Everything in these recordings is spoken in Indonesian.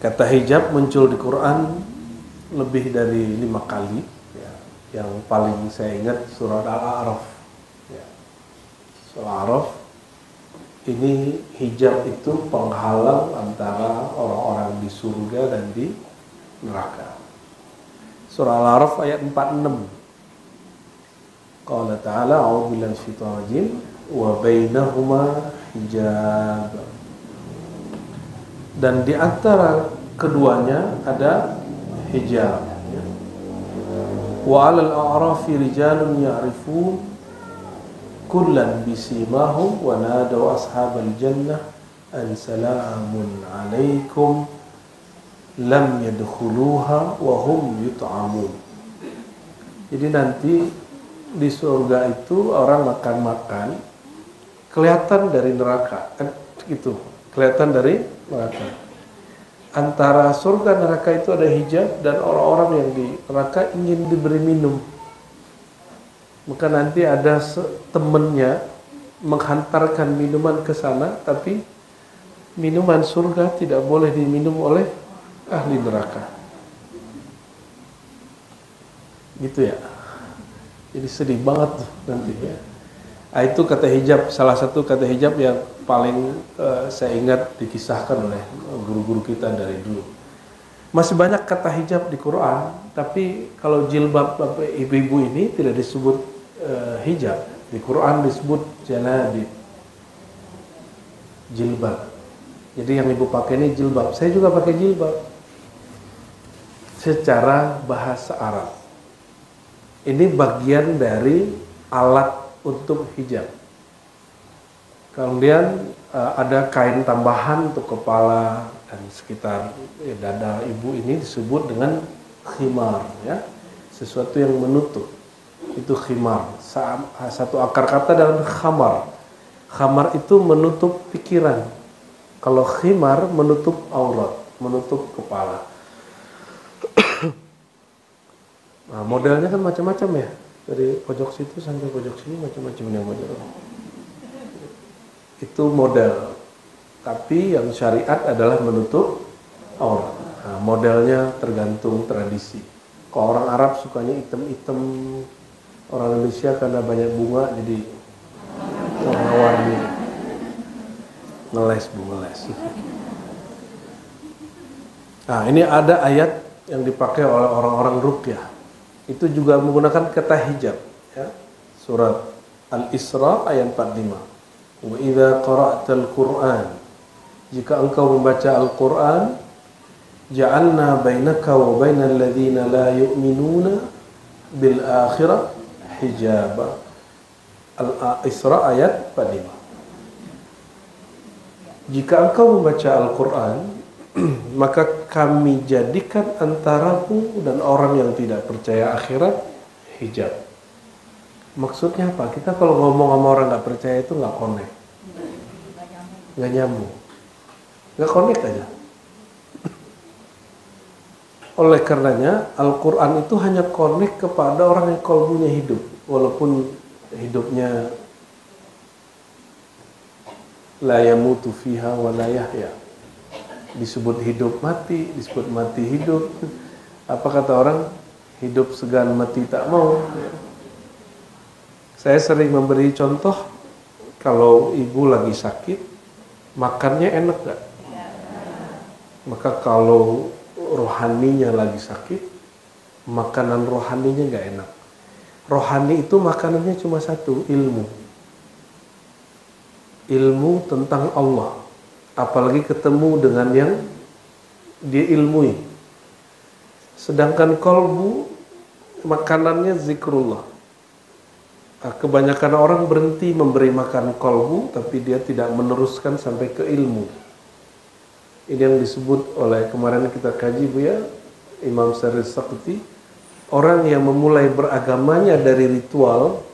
Kata hijab muncul di Quran lebih dari 5 kali. Ya. Yang paling saya ingat surat Al-A'raf. Ya. Surah Al-A'raf ini hijab itu penghalang antara orang-orang di surga dan di neraka. Surah Al-A'raf ayat 46. Qala ta'ala a'udzu billahi minasyaitonir rajim wa bainahuma hijab. Dan di antara keduanya ada hijab. Wa 'alal a'rafi rijalun ya'rifun kullan bisimahum wa nadaw ashabal jannah an salamun 'alaikum lam yadkhuluha wa hum yut'amun. Jadi nanti di surga itu orang makan-makan kelihatan dari neraka, kan gitu. Kelihatan dari neraka. Antara surga dan neraka itu ada hijab dan orang-orang yang di neraka ingin diberi minum. Maka nanti ada temennya menghantarkan minuman ke sana, tapi minuman surga tidak boleh diminum oleh ahli neraka. Gitu ya. Jadi sedih banget tuh nanti ya. Itu kata hijab, salah satu kata hijab yang paling saya ingat dikisahkan oleh guru-guru kita dari dulu. Masih banyak kata hijab di Quran, tapi kalau jilbab ibu-ibu ini tidak disebut hijab. Di Quran disebut jalabib, jilbab. Jadi yang ibu pakai ini jilbab. Saya juga pakai jilbab secara bahasa Arab. Ini bagian dari alat untuk hijab. Kemudian ada kain tambahan untuk kepala dan sekitar dada ibu ini disebut dengan khimar, ya, sesuatu yang menutup. Itu khimar. Satu akar kata dalam khamar. Khamar itu menutup pikiran. Kalau khimar menutup aurat, menutup kepala. Nah, modelnya kan macam-macam ya. Dari pojok situ sampai pojok sini macam-macamnya model. Itu model. Tapi yang syariat adalah menutup aurat. Nah, modelnya tergantung tradisi. Kalau orang Arab sukanya hitam-hitam, orang Indonesia karena banyak bunga jadi warna-warni. Ngeles bu, ngeles. Nah, ini ada ayat yang dipakai oleh orang-orang ruqyah. Itu juga menggunakan kata hijab, ya. Surat Al-Isra ayat 45. Wa idza qara'tal Qur'an, jika engkau membaca Al-Qur'an, ja'alna bainaka wa bainal ladzina la yu'minuna bil akhirah hijaba. Al-Isra ayat 45. Jika engkau membaca Al-Qur'an, maka kami jadikan antaramu dan orang yang tidak percaya akhirat hijab. Maksudnya apa? Kita kalau ngomong sama orang nggak percaya itu nggak connect, nggak nyambung, nggak connect aja. Oleh karenanya Al-Quran itu hanya connect kepada orang yang qalbunya hidup, walaupun hidupnya la yamutu fiha wa la yahya. Disebut hidup mati, disebut mati hidup. Apa kata orang? Hidup segan mati tak mau. Saya sering memberi contoh, kalau ibu lagi sakit, makannya enak gak? Maka kalau rohaninya lagi sakit, makanan rohaninya gak enak. Rohani itu makanannya cuma satu, ilmu. Ilmu tentang Allah. Apalagi ketemu dengan yang dia ilmui. Sedangkan qalbu makanannya zikrullah. Kebanyakan orang berhenti memberi makan qalbu, tapi dia tidak meneruskan sampai ke ilmu. Ini yang disebut oleh kemarin kita kaji bu ya, Imam Syarif Saqti. Orang yang memulai beragamanya dari ritual,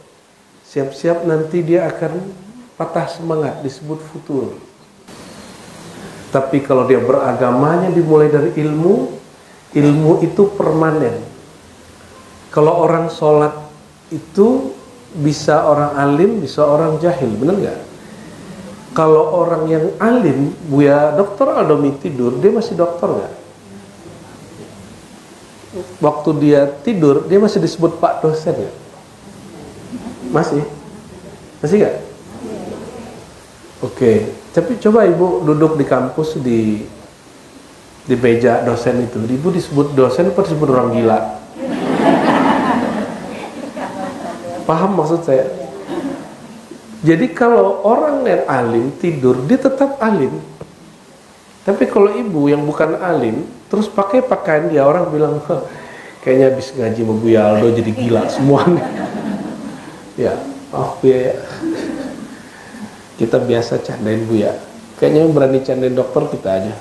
siap-siap nanti dia akan patah semangat, disebut futur. Tapi kalau dia beragamanya dimulai dari ilmu, ilmu itu permanen. Kalau orang sholat itu bisa orang alim, bisa orang jahil, benar nggak? Kalau orang yang alim, Buya Dr. Aldomi tidur, dia masih dokter nggak? waktu dia tidur, dia masih disebut Pak dosen ya? Masih? Masih nggak? Oke, tapi coba ibu duduk di kampus di meja dosen itu, ibu disebut dosen apa disebut orang gila? Paham maksud saya? Jadi kalau orang yang alim tidur, dia tetap alim. Tapi kalau ibu yang bukan alim, terus pakai pakaian dia, orang bilang, kayaknya habis ngaji sama Buya Aldo jadi gila semuanya. Ya, Buya ya. Kita biasa candain Buya. Kayaknya yang berani candain dokter kita aja.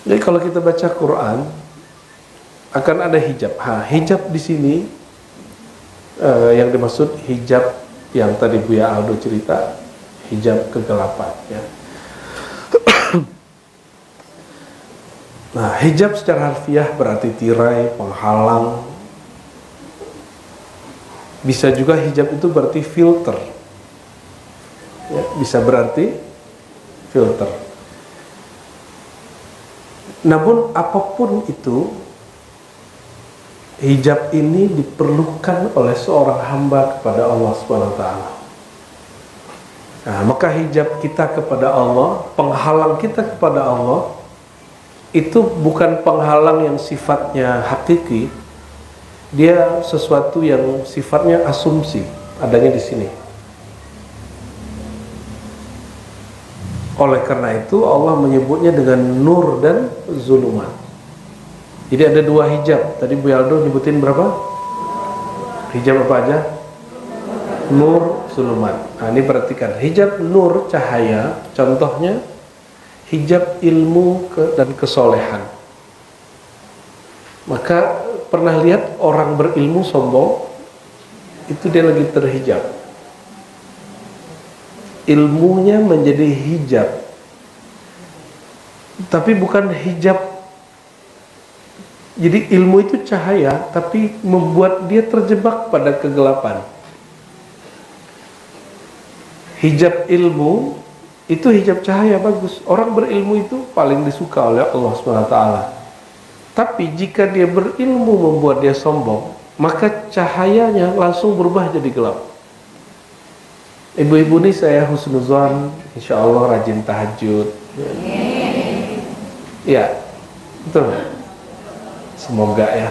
Jadi kalau kita baca Quran, akan ada hijab. Hijab di sini yang dimaksud hijab yang tadi Buya Aldo cerita, hijab kegelapan ya. Nah, hijab secara harfiah berarti tirai, penghalang. Bisa juga hijab itu berarti filter ya, bisa berarti filter. Namun apapun itu, hijab ini diperlukan oleh seorang hamba kepada Allah SWT. Nah, maka hijab kita kepada Allah, penghalang kita kepada Allah, itu bukan penghalang yang sifatnya hakiki. Dia sesuatu yang sifatnya asumsi, adanya di sini. Oleh karena itu Allah menyebutnya dengan nur dan zulumat. Jadi ada dua hijab. Tadi Bu Aldo nyebutin berapa? Hijab apa aja? Nur, zulumat. Nah, ini perhatikan. Hijab nur, cahaya. Contohnya hijab ilmu dan kesolehan. Maka pernah lihat orang berilmu sombong? Itu dia lagi terhijab. Ilmunya menjadi hijab. Tapi bukan hijab. Jadi ilmu itu cahaya, tapi membuat dia terjebak pada kegelapan. Hijab ilmu itu hijab cahaya, bagus. Orang berilmu itu paling disuka oleh Allah SWT. Tapi jika dia berilmu membuat dia sombong, maka cahayanya langsung berubah jadi gelap. Ibu-ibu nih saya husnuzon, insya Allah rajin tahajud. Ya, betul. Semoga ya.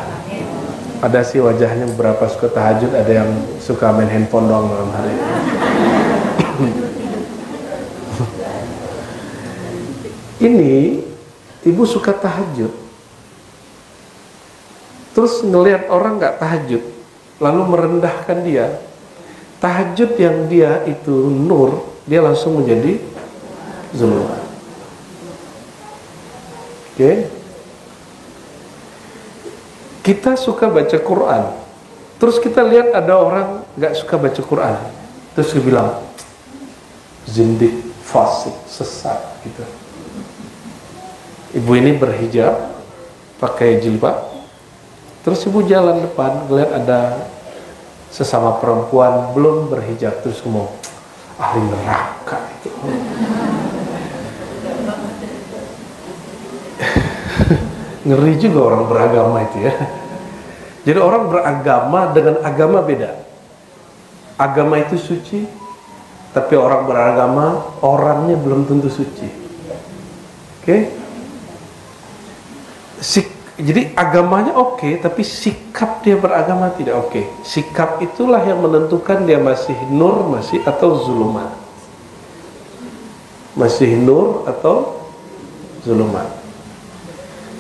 Ada sih wajahnya beberapa suka tahajud, ada yang suka main handphone doang malam hari. Ini ibu suka tahajud. Terus ngelihat orang nggak tahajud, lalu merendahkan dia. Tahajud yang dia itu nur, dia langsung menjadi zulumat. Oke? Kita suka baca Quran, terus kita lihat ada orang nggak suka baca Quran, terus dia bilang zindik, fasik, sesat, gitu. Ibu ini berhijab, pakai jilbab. Terus ibu jalan depan, ngeliat ada sesama perempuan belum berhijab, terus ngomong, ahli neraka itu. Ngeri juga orang beragama itu ya. Jadi orang beragama dengan agama beda. Agama itu suci, tapi orang beragama, orangnya belum tentu suci. Oke? Jadi agamanya oke, tapi sikap dia beragama tidak oke. Sikap itulah yang menentukan dia masih nur, masih atau zulumat. Masih nur atau zulumat.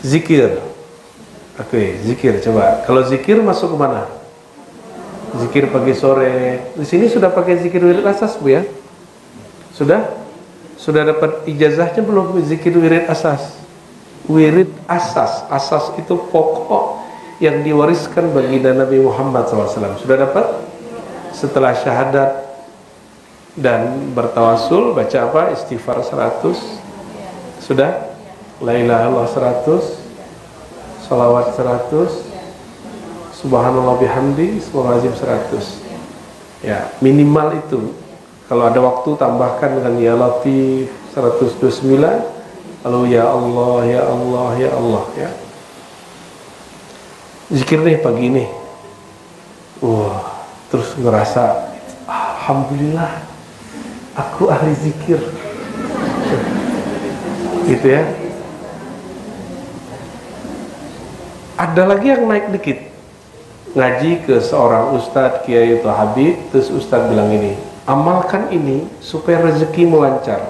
Zikir. Oke, zikir coba. Kalau zikir masuk ke mana? Zikir pagi sore. Di sini sudah pakai zikir wirid asas, Bu ya? Sudah? Sudah dapat ijazahnya belum zikir wirid asas? Wirid asas, asas itu pokok yang diwariskan baginda Nabi Muhammad SAW. Sudah dapat? Setelah syahadat dan bertawasul, baca apa? Istighfar 100. Sudah? La ilaha illallah 100, salawat 100, subhanallah bihamdi, subhanallahazim 100. Ya, minimal itu. Kalau ada waktu tambahkan dengan ya latif 129. Lalu ya Allah, ya Allah, ya Allah, ya. Zikir nih pagi ini. Wah, terus ngerasa alhamdulillah aku ahli zikir. Gitu ya. Ada lagi yang naik dikit. Ngaji ke seorang ustadz, kiai atau habib, terus ustadz bilang ini, amalkan ini supaya rezekimu lancar.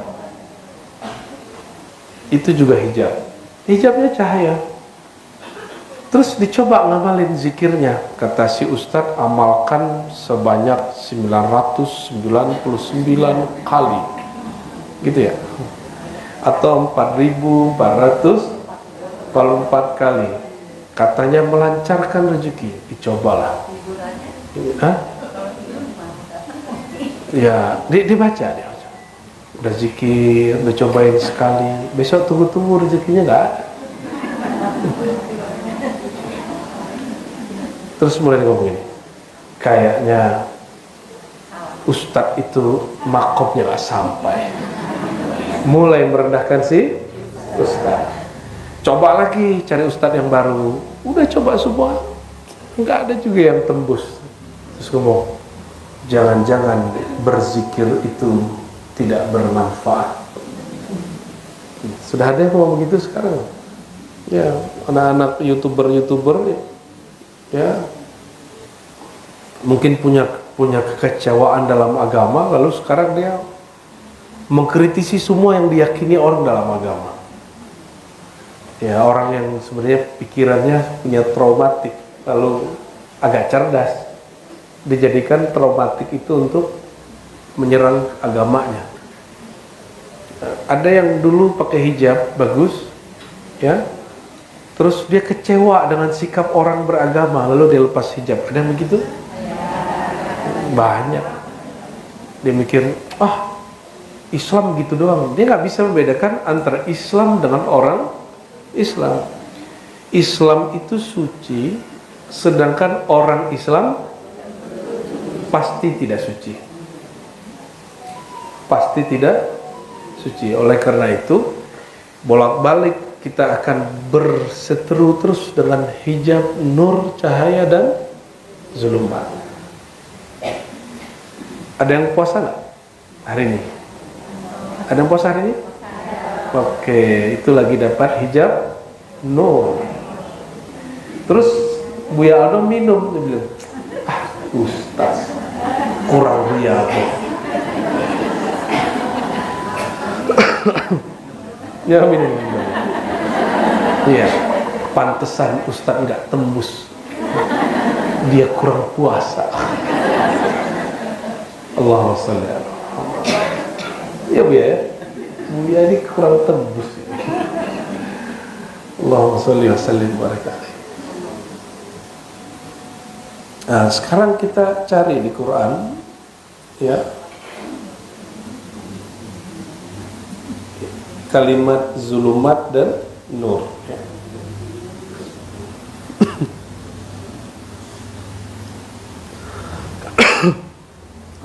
Itu juga hijab. Hijabnya cahaya. Terus dicoba ngamalin zikirnya. Kata si ustadz, amalkan sebanyak 999 kali. Gitu ya. Atau 4.444 kali. Katanya melancarkan rezeki. Dicobalah. Hah? Ya, dibaca dia. Udah zikir, udah cobain sekali. Besok tunggu-tunggu rezekinya nggak ada. Terus mulai ngomong ini, kayaknya ustadz itu makomnya nggak sampai. Mulai merendahkan si ustadz. Coba lagi cari ustadz yang baru. Udah coba semua, nggak ada juga yang tembus. Terus ngomong, jangan-jangan berzikir itu tidak bermanfaat. Sudah ada yang ngomong begitu sekarang. Ya, anak-anak youtuber ya mungkin punya kekecewaan dalam agama, lalu sekarang dia mengkritisi semua yang diyakini orang dalam agama. Ya, orang yang sebenarnya pikirannya punya traumatik, lalu agak cerdas, dijadikan traumatik itu untuk menyerang agamanya. Ada yang dulu pakai hijab bagus, ya, terus dia kecewa dengan sikap orang beragama, lalu dia lepas hijab. Ada yang begitu? Banyak. Dia mikir, Islam gitu doang. Dia nggak bisa membedakan antara Islam dengan orang Islam. Islam itu suci, sedangkan orang Islam pasti tidak suci. Pasti tidak suci. Oleh karena itu, bolak-balik kita akan berseteru terus dengan hijab, nur, cahaya, dan zulumat. Ada yang puasa nggak hari ini? Ada yang puasa hari ini? Oke, itu lagi dapat hijab nur. Terus Buya Aldo minum, dia bilang, Ustaz, kurang riyadhah. Ya minum. Iya, pantesan Ustaz nggak tembus. Dia kurang puasa. Allahumma sholli ala Muhammad. Ya Bu ya, Buya ini kurang tembus. Allahumma sholli wa sallim wa barik alaihi. Nah, sekarang kita cari di Quran, ya, kalimat zulumat dan nur. Ya.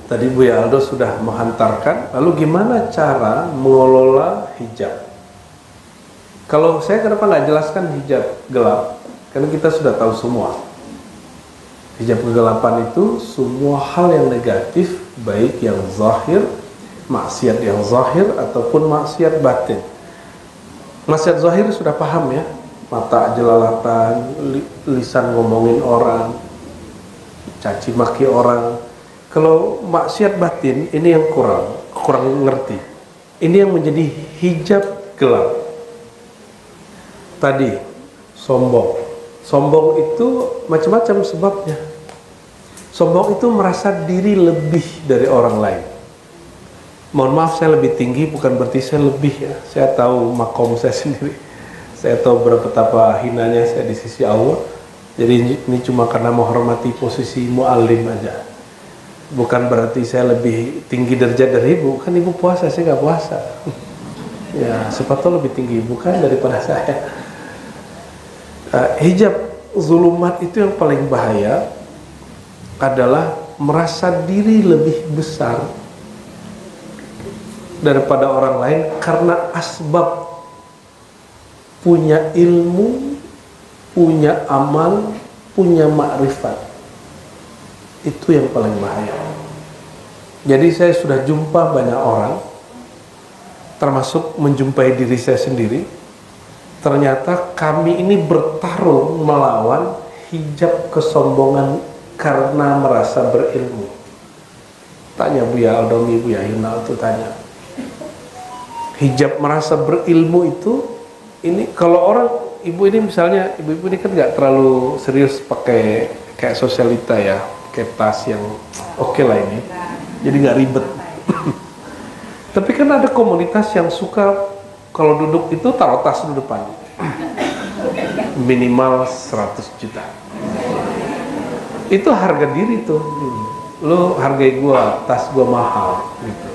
Tadi Buya Aldo sudah menghantarkan, lalu gimana cara mengelola hijab? Kalau saya kenapa nggak jelaskan hijab gelap? Karena kita sudah tahu semua. Hijab kegelapan itu semua hal yang negatif, baik yang zahir, maksiat yang zahir ataupun maksiat batin. Maksiat zahir sudah paham ya, mata jelalatan, lisan ngomongin orang, caci maki orang. Kalau maksiat batin ini yang kurang ngerti. Ini yang menjadi hijab gelap. Tadi sombong. Sombong itu macam-macam sebabnya. Sombong itu merasa diri lebih dari orang lain. Mohon maaf saya lebih tinggi bukan berarti saya lebih ya. Saya tahu makom saya sendiri. Saya tahu betapa hinanya saya di sisi Allah. Jadi ini cuma karena menghormati posisi mu'alim aja. Bukan berarti saya lebih tinggi derajat dari ibu. Kan ibu puasa, saya nggak puasa. Ya, siapa tahu lebih tinggi ibu kan daripada saya. Hijab zulumat itu yang paling bahaya adalah merasa diri lebih besar daripada orang lain karena asbab punya ilmu, punya amal, punya makrifat. Itu yang paling bahaya. Jadi saya sudah jumpa banyak orang, termasuk menjumpai diri saya sendiri. Ternyata kami ini bertarung melawan hijab kesombongan karena merasa berilmu. Tanya Buya Aldomi, Buya Yunal itu tanya. Hijab merasa berilmu itu, ini kalau orang, ibu ini misalnya, ibu-ibu ini kan nggak terlalu serius pakai kayak sosialita ya, kayak tas yang oke lah ini, jadi nggak ribet. Tapi kan ada komunitas yang suka kalau duduk itu taruh tas di depan, minimal 100 juta. Itu harga diri tuh. Lo hargai gua, tas gua mahal gitu.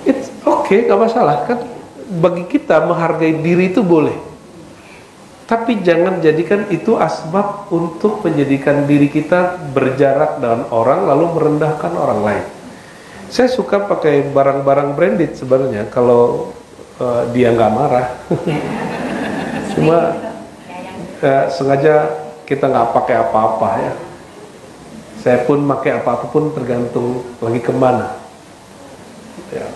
It's okay, gak masalah kan. Bagi kita menghargai diri itu boleh, tapi jangan jadikan itu asbab untuk menjadikan diri kita berjarak dengan orang lalu merendahkan orang lain. Saya suka pakai barang-barang branded sebenarnya kalau dia nggak marah. Cuma sengaja kita nggak pakai apa-apa ya. Saya pun pakai apa-apun tergantung lagi kemana ya.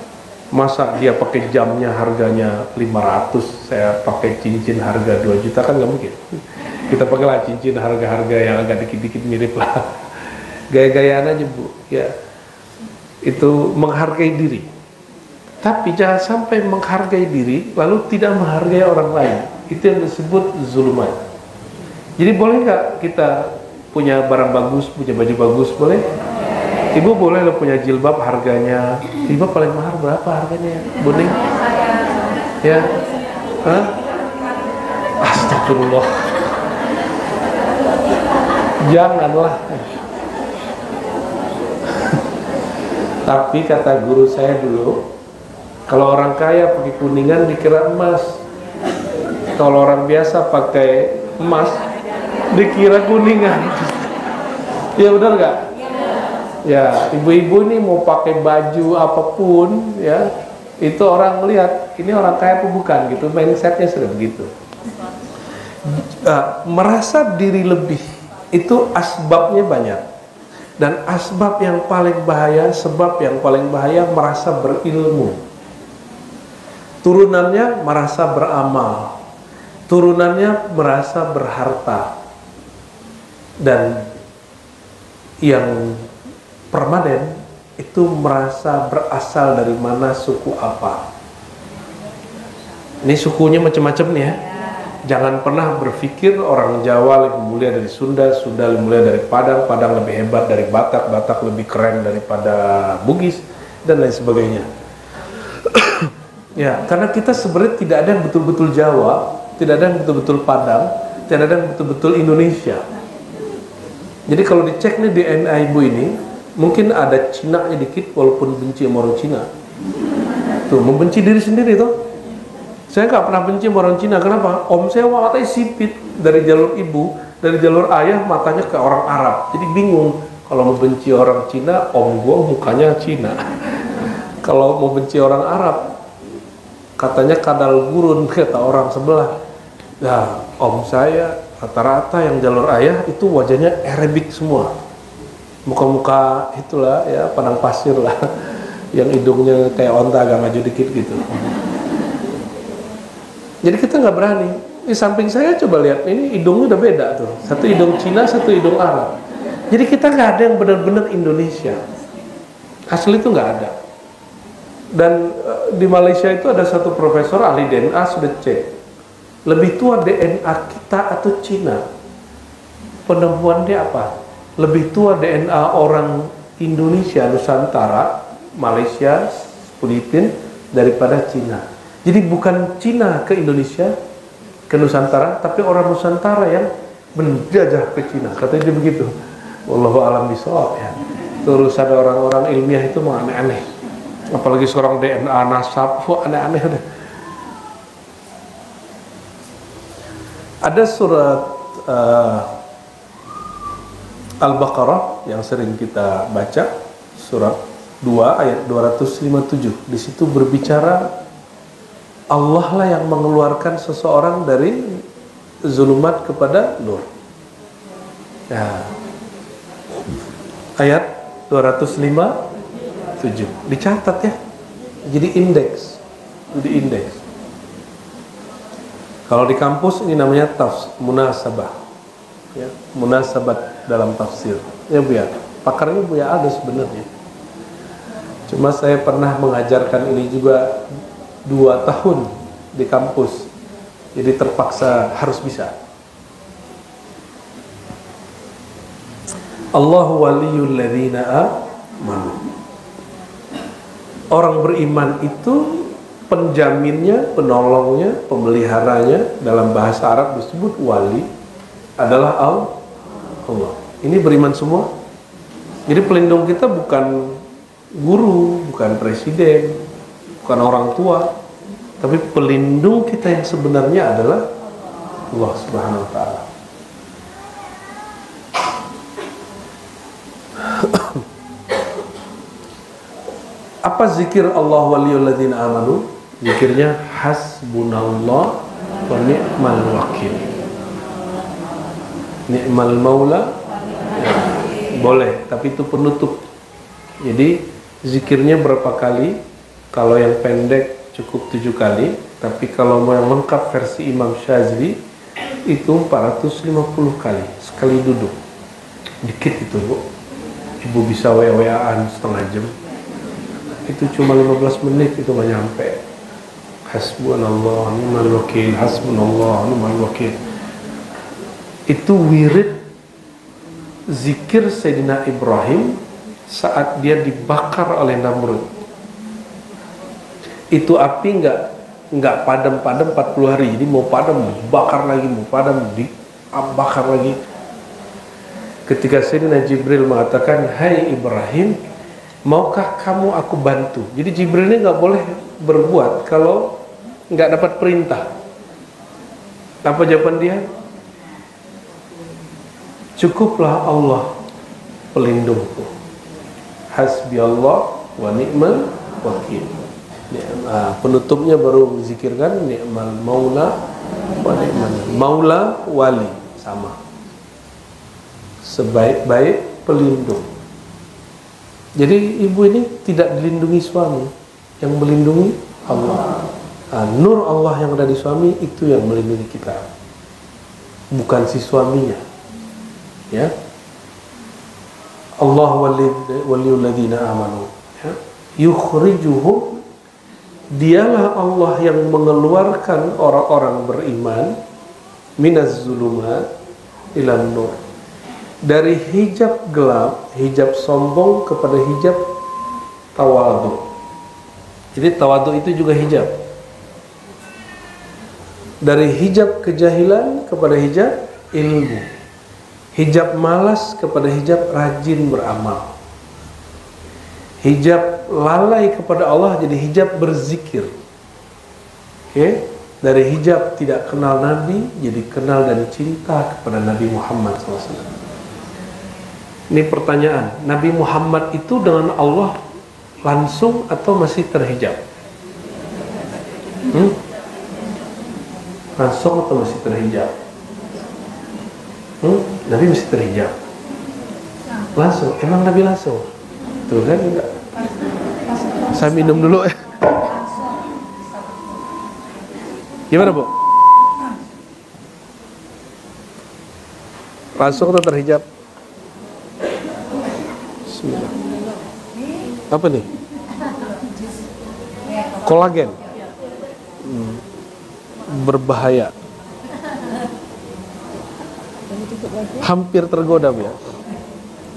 Masa dia pakai jamnya harganya 500, saya pakai cincin harga 2 juta, kan nggak mungkin. Kita pakailah cincin harga-harga yang agak dikit-dikit mirip lah. Gaya-gayaan aja Bu ya. Itu menghargai diri. Tapi jangan sampai menghargai diri lalu tidak menghargai orang lain. Itu yang disebut zulumat. Jadi boleh nggak kita punya barang bagus, punya baju bagus, boleh? Ibu boleh lo punya jilbab harganya, jilbab paling mahal berapa harganya? Boning? Ya? Hah? Astagfirullah. Janganlah. Tapi kata guru saya dulu, kalau orang kaya pakai kuningan dikira emas, kalau orang biasa pakai emas dikira kuningan. Ya benar nggak? Ya, ibu-ibu ini mau pakai baju apapun ya, itu orang melihat ini orang kaya apa bukan gitu, mindsetnya sudah begitu. Merasa diri lebih itu asbabnya banyak, dan asbab yang paling bahaya, sebab yang paling bahaya merasa berilmu. Turunannya merasa beramal, turunannya merasa berharta, dan yang permanen itu merasa berasal dari mana, suku apa. Ini sukunya macam-macam nih ya. Jangan pernah berpikir orang Jawa lebih mulia dari Sunda, Sunda lebih mulia dari Padang, Padang lebih hebat dari Batak, Batak lebih keren daripada Bugis, dan lain sebagainya. Ya, karena kita sebenarnya tidak ada yang betul-betul Jawa, tidak ada yang betul-betul Padang, tidak ada yang betul-betul Indonesia. Jadi kalau dicek nih DNA ibu ini, mungkin ada Cina-nya dikit walaupun benci sama orang Cina. Tuh, membenci diri sendiri tuh. Saya nggak pernah benci sama orang Cina. Kenapa? Om saya matanya sipit dari jalur ibu, dari jalur ayah matanya ke orang Arab. Jadi bingung. Kalau mau benci orang Cina, om gua mukanya Cina. Kalau mau benci orang Arab, katanya kadal gurun kata orang sebelah. Nah, om saya rata-rata yang jalur ayah itu wajahnya Arabik semua. Muka-muka itulah ya, padang pasir lah. Yang hidungnya kayak onta agak maju dikit gitu. Jadi kita nggak berani. Di samping saya coba lihat, ini hidungnya udah beda tuh. Satu hidung Cina, satu hidung Arab. Jadi kita nggak ada yang benar-benar Indonesia. Asli itu nggak ada. Dan di Malaysia itu ada satu profesor ahli DNA sudah cek. Lebih tua DNA kita atau Cina? Penemuan dia apa? Lebih tua DNA orang Indonesia, Nusantara, Malaysia, Filipina daripada Cina. Jadi bukan Cina ke Indonesia, ke Nusantara, tapi orang Nusantara yang menjajah ke Cina. Katanya dia begitu. Wallahu a'lam bishawab ya. Terus ada orang-orang ilmiah itu mau aneh-aneh. Apalagi seorang DNA nasab, aneh-aneh deh. Ada surat Al-Baqarah yang sering kita baca, surat 2 ayat 257. Di situ berbicara Allah lah yang mengeluarkan seseorang dari zulumat kepada nur. Ya. Ayat 257. Dicatat ya. Jadi indeks. Di indeks. Kalau di kampus ini namanya munasabah. Ya, munasabat dalam tafsir. Ya Bu ya. Pakarnya Bu ya ada sebenarnya. Cuma saya pernah mengajarkan ini juga 2 tahun di kampus, jadi terpaksa harus bisa. Allahu waliyul ladzina amanu. Orang beriman itu penjaminnya, penolongnya, pemeliharanya, dalam bahasa Arab disebut wali, adalah Allah. Ini beriman semua. Jadi pelindung kita bukan guru, bukan presiden, bukan orang tua, tapi pelindung kita yang sebenarnya adalah Allah Subhanahu wa Ta'ala. Apa zikir Allah waliyul ladzina amanu? Zikirnya hasbunallah wa ni'mal wakil. Ni'mal maula ya, boleh, tapi itu penutup. Jadi zikirnya berapa kali? Kalau yang pendek cukup 7 kali, tapi kalau mau yang lengkap versi Imam Syazili itu 450 kali sekali duduk. Dikit itu Bu. Ibu bisa WA-an setengah jam. Itu cuma 15 menit, itu nggak nyampe. Hasbunallah ni'mal wakil, hasbunallah ni'mal wakil. Itu wirid zikir Sayyidina Ibrahim saat dia dibakar oleh Namrud. Itu api nggak padam-padam 40 hari. Jadi mau padam bakar lagi, mau padam bakar lagi. Ketika Sayyidina Jibril mengatakan, "Hai Ibrahim, maukah kamu aku bantu?" Jadi Jibril ini nggak boleh berbuat kalau nggak dapat perintah. Apa jawaban dia? Cukuplah Allah pelindungku. Hasbi Allah wa ni'mal wakil. Penutupnya baru zikirkan ni'mal maula wa ni'mal maula wali, sama. Sebaik-baik pelindung. Jadi ibu ini tidak dilindungi suami, yang melindungi Allah. Nur Allah yang ada di suami itu yang melindungi kita, bukan si suaminya. Ya. Allah waliyul ladzina amanu. Ya. Yukhrijuhum, dialah Allah yang mengeluarkan orang-orang beriman minaz zulumat ilan nur, dari hijab gelap, hijab sombong kepada hijab tawadhu. Jadi tawadhu itu juga hijab. Dari hijab kejahilan kepada hijab ilmu. Hijab malas kepada hijab rajin beramal. Hijab lalai kepada Allah jadi hijab berzikir. Oke? Dari hijab tidak kenal Nabi jadi kenal dan cinta kepada Nabi Muhammad SAW. Ini pertanyaan, Nabi Muhammad itu dengan Allah langsung atau masih terhijab? Langsung atau masih terhijab? Nabi masih terhijab. Langsung, emang Nabi langsung? Tuh kan enggak. Saya minum dulu ya. Gimana Bu? Langsung atau terhijab? Bismillah. Apa nih? Kolagen. Berbahaya. Hampir tergoda ya.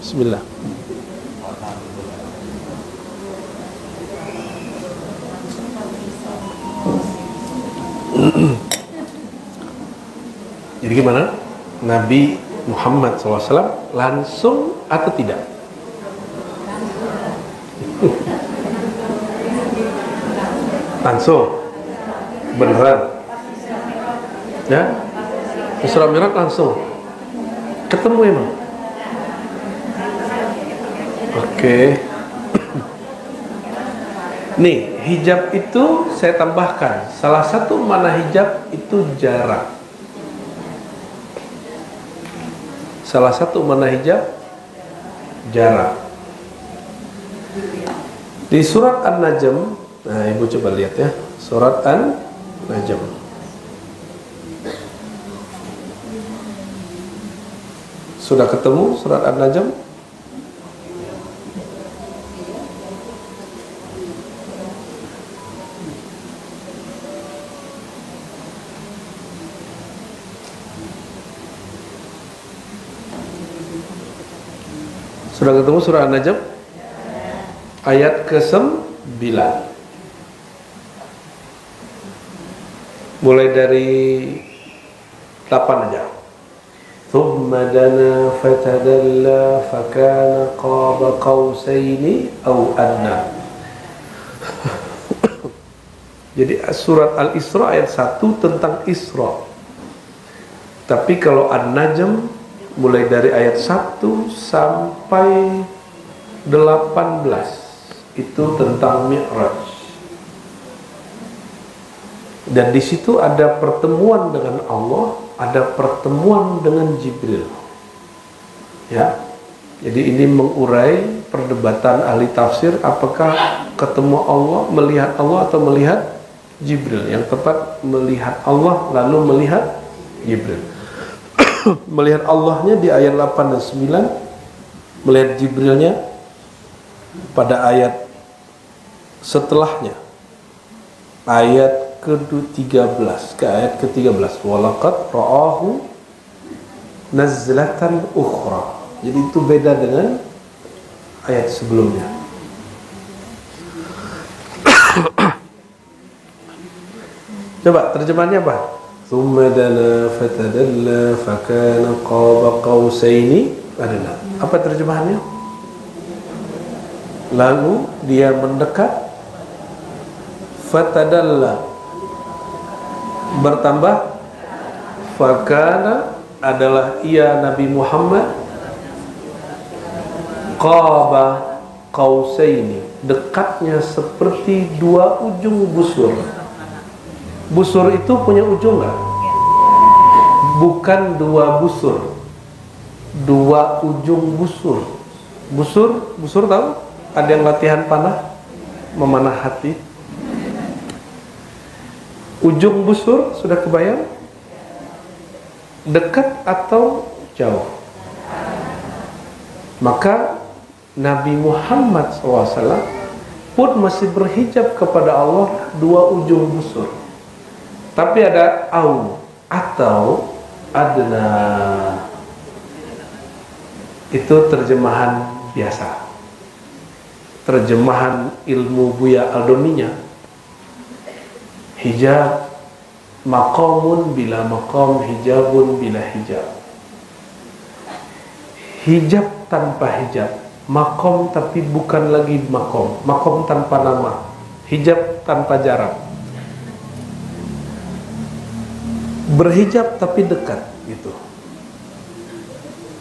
Bismillah. Jadi gimana? Nabi Muhammad SAW langsung atau tidak? Langsung. Beneran? Ya? Isra Mi'raj langsung. Ketemu emang. Oke. Nih, hijab itu saya tambahkan. Salah satu makna hijab itu jarak. Salah satu makna hijab jarak. Di surat An-Najm, nah ibu coba lihat ya, surat An-Najm. Sudah ketemu surat An-Najm? Sudah ketemu surah An-Najm? Ayat ke-9. Mulai dari 8 aja. Thumma dana fatadalla fakana qaba qausaini aw adna. Jadi surat Al-Isra ayat 1 tentang Isra. Tapi kalau An-Najm mulai dari ayat 1 sampai 18 itu tentang Mi'raj. Dan di situ ada pertemuan dengan Allah, ada pertemuan dengan Jibril. Ya. Jadi ini mengurai perdebatan ahli tafsir, apakah ketemu Allah, melihat Allah atau melihat Jibril. Yang tepat melihat Allah lalu melihat Jibril. Melihat Allahnya di ayat 8 dan 9, melihat Jibrilnya pada ayat setelahnya, ayat ke-13 ke ayat ke-13. Walaqad ra'ahu nazlatan ukhra. Jadi itu beda dengan ayat sebelumnya. Coba terjemahannya apa? Tsumma dana fatadalla fakana qaba qausaini adna. Apa terjemahannya? Lalu dia mendekat, fatadalla bertambah, fakana adalah ia Nabi Muhammad, qaba qausaini dekatnya seperti dua ujung busur. Busur itu punya ujung nggak? Bukan dua busur, dua ujung busur. Busur tahu? Ada yang latihan panah, memanah hati. Ujung busur sudah kebayang? Dekat atau jauh? Maka Nabi Muhammad SAW pun masih berhijab kepada Allah dua ujung busur. Tapi ada atau adna. Itu terjemahan biasa. Terjemahan ilmu Buya Aldoninya. Hijab maqamun bila maqam, hijabun bila hijab. Hijab tanpa hijab, maqam tapi bukan lagi maqam, maqam tanpa nama, hijab tanpa jarak. Berhijab tapi dekat gitu.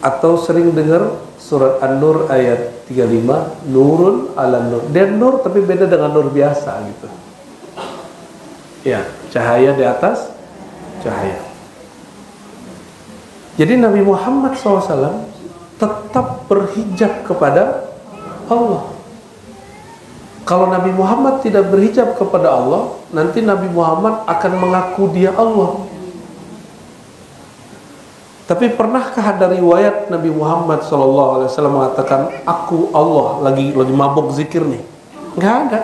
Atau sering dengar surat An-Nur ayat 35, nurun ala nur. Dia nur tapi beda dengan nur biasa gitu. Ya, cahaya di atas cahaya. Jadi Nabi Muhammad SAW tetap berhijab kepada Allah. Kalau Nabi Muhammad tidak berhijab kepada Allah, nanti Nabi Muhammad akan mengaku dia Allah. Tapi pernahkah ada riwayat Nabi Muhammad SAW mengatakan aku Allah, lagi mabuk zikir nih? Nggak ada.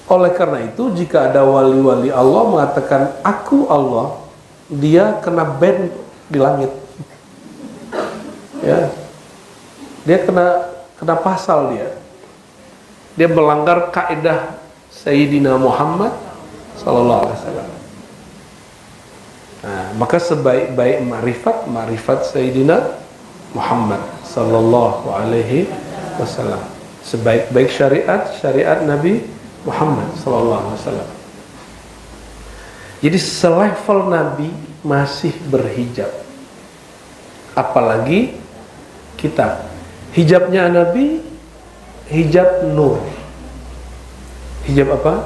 Oleh karena itu jika ada wali-wali Allah mengatakan aku Allah, dia kena ban di langit. Ya, dia kena pasal dia. Dia melanggar kaidah Sayyidina Muhammad SAW. Nah, maka sebaik-baik ma'rifat Sayyidina Muhammad sallallahu alaihi wasallam. Sebaik-baik syariat Nabi Muhammad sallallahu alaihi wasallam. Jadi selevel Nabi masih berhijab. Apalagi kita. Hijabnya Nabi hijab nur, Hijab apa?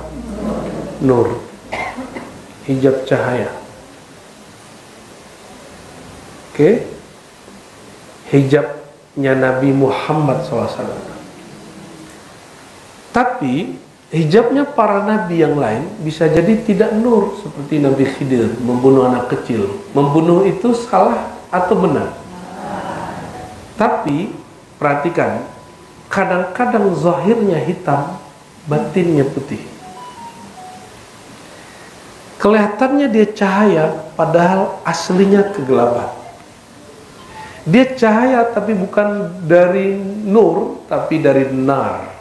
Nur. Hijab cahaya. Oke? Hijabnya Nabi Muhammad SAW. Tapi hijabnya para nabi yang lain bisa jadi tidak nur, seperti Nabi Khidir membunuh anak kecil. Membunuh itu salah atau benar? Tapi perhatikan, kadang-kadang zahirnya hitam, batinnya putih. Kelihatannya dia cahaya, padahal aslinya kegelapan. Dia cahaya tapi bukan dari nur, tapi dari nar.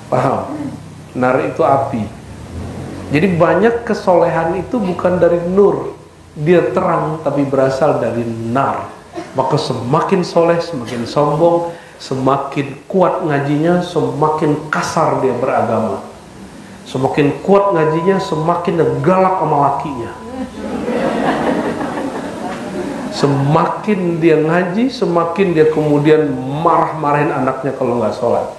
Paham? Nar itu api. Jadi banyak kesolehan itu bukan dari nur, dia terang tapi berasal dari nar. Maka semakin soleh, semakin sombong, semakin kuat ngajinya, semakin kasar dia beragama. Semakin kuat ngajinya, semakin galak sama lakinya. Semakin dia ngaji, semakin dia kemudian marah-marahin anaknya kalau nggak sholat.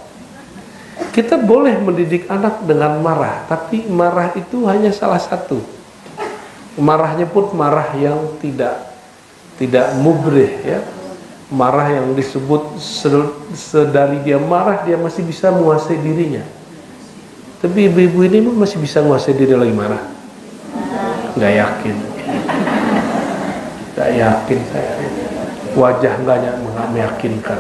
Kita boleh mendidik anak dengan marah, tapi marah itu hanya salah satu. Marahnya pun marah yang tidak mubrih, ya. Marah yang disebut sedari dia marah dia masih bisa menguasai dirinya. Tapi ibu-ibu ini masih bisa menguasai diri lagi marah? Nggak yakin. Nggak yakin saya. Wajah nggak meyakinkan.